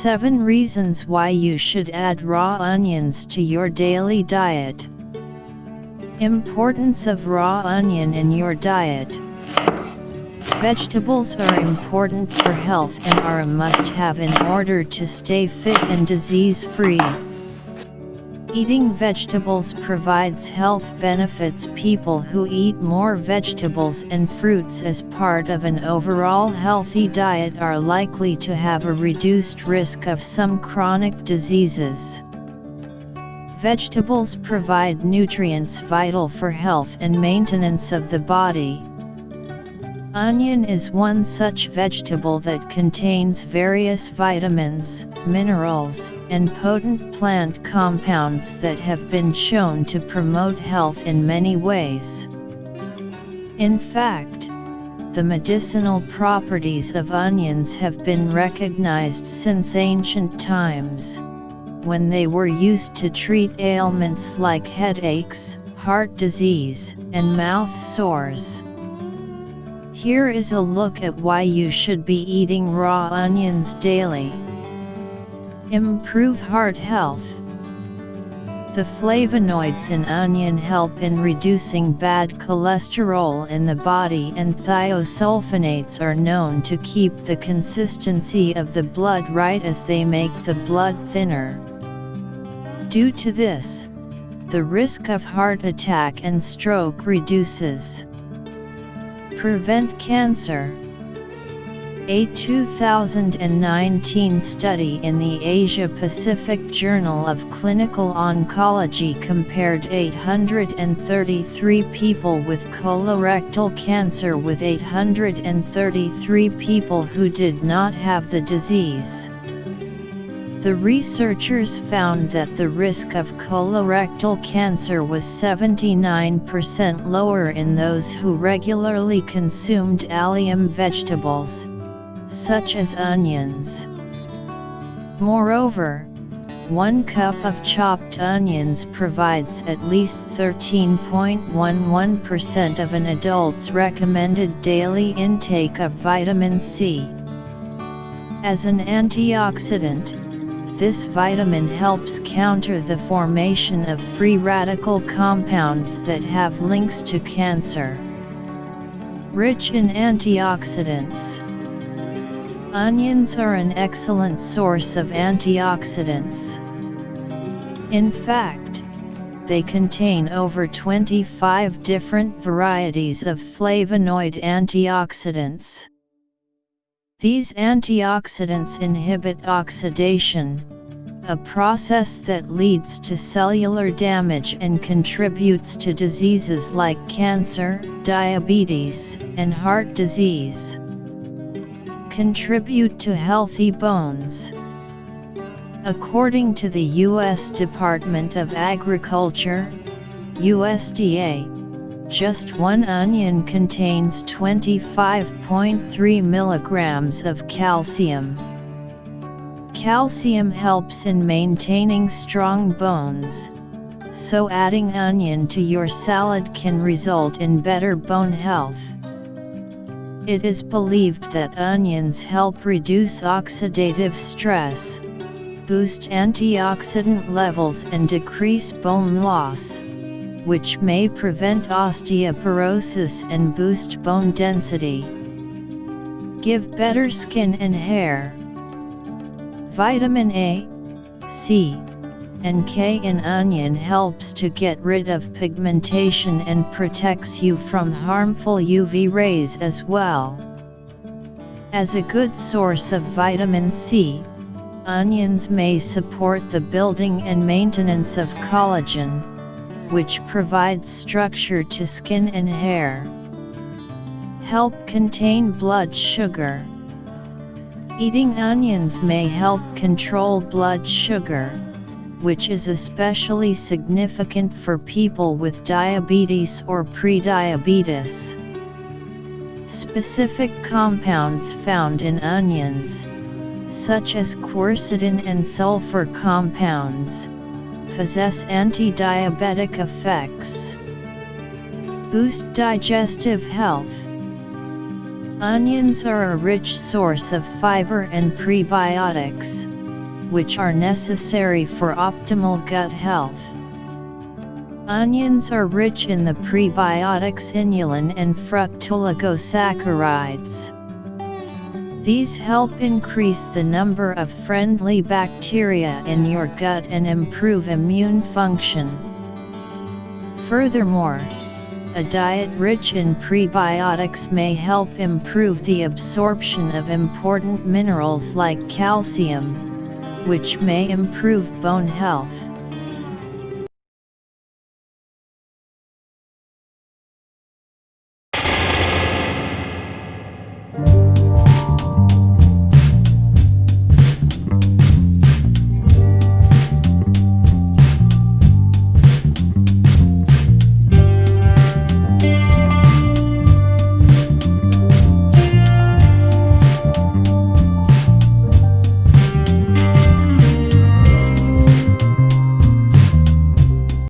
7 reasons why you should add raw onions to your daily diet. Importance of raw onion in your diet. Vegetables are important for health and are a must-have in order to stay fit and disease-free. Eating vegetables provides health benefits. People who eat more vegetables and fruits as part of an overall healthy diet are likely to have a reduced risk of some chronic diseases. Vegetables provide nutrients vital for health and maintenance of the body. Onion is one such vegetable that contains various vitamins, minerals, and potent plant compounds that have been shown to promote health in many ways. In fact, the medicinal properties of onions have been recognized since ancient times, when they were used to treat ailments like headaches, heart disease, and mouth sores. Here is a look at why you should be eating raw onions daily. Improve heart health. The flavonoids in onion help in reducing bad cholesterol in the body, and thiosulfonates are known to keep the consistency of the blood right as they make the blood thinner. Due to this, the risk of heart attack and stroke reduces. Prevent cancer. A 2019 study in the Asia-Pacific Journal of Clinical Oncology compared 833 people with colorectal cancer with 833 people who did not have the disease. The researchers found that the risk of colorectal cancer was 79% lower in those who regularly consumed allium vegetables, such as onions. Moreover, 1 cup of chopped onions provides at least 13.11% of an adult's recommended daily intake of vitamin C. As an antioxidant, this vitamin helps counter the formation of free radical compounds that have links to cancer. Rich in antioxidants. Onions are an excellent source of antioxidants. In fact, they contain over 25 different varieties of flavonoid antioxidants. These antioxidants inhibit oxidation, a process that leads to cellular damage and contributes to diseases like cancer, diabetes, and heart disease. Contribute to healthy bones. According to the U.S. Department of Agriculture, USDA, just 1 onion contains 25.3 milligrams of calcium. Calcium helps in maintaining strong bones, so adding onion to your salad can result in better bone health. It is believed that onions help reduce oxidative stress, boost antioxidant levels and decrease bone loss, which may prevent osteoporosis and boost bone density. Give better skin and hair. Vitamin A, C, and K in onion helps to get rid of pigmentation and protects you from harmful UV rays as well. As a good source of vitamin C, onions may support the building and maintenance of collagen, which provides structure to skin and hair. Help contain blood sugar. Eating onions may help control blood sugar, which is especially significant for people with diabetes or prediabetes. Specific compounds found in onions, such as quercetin and sulfur compounds, possess anti-diabetic effects. Boost digestive health. Onions are a rich source of fiber and prebiotics, which are necessary for optimal gut health. Onions are rich in the prebiotics inulin and fructooligosaccharides. These help increase the number of friendly bacteria in your gut and improve immune function. Furthermore, a diet rich in prebiotics may help improve the absorption of important minerals like calcium, which may improve bone health.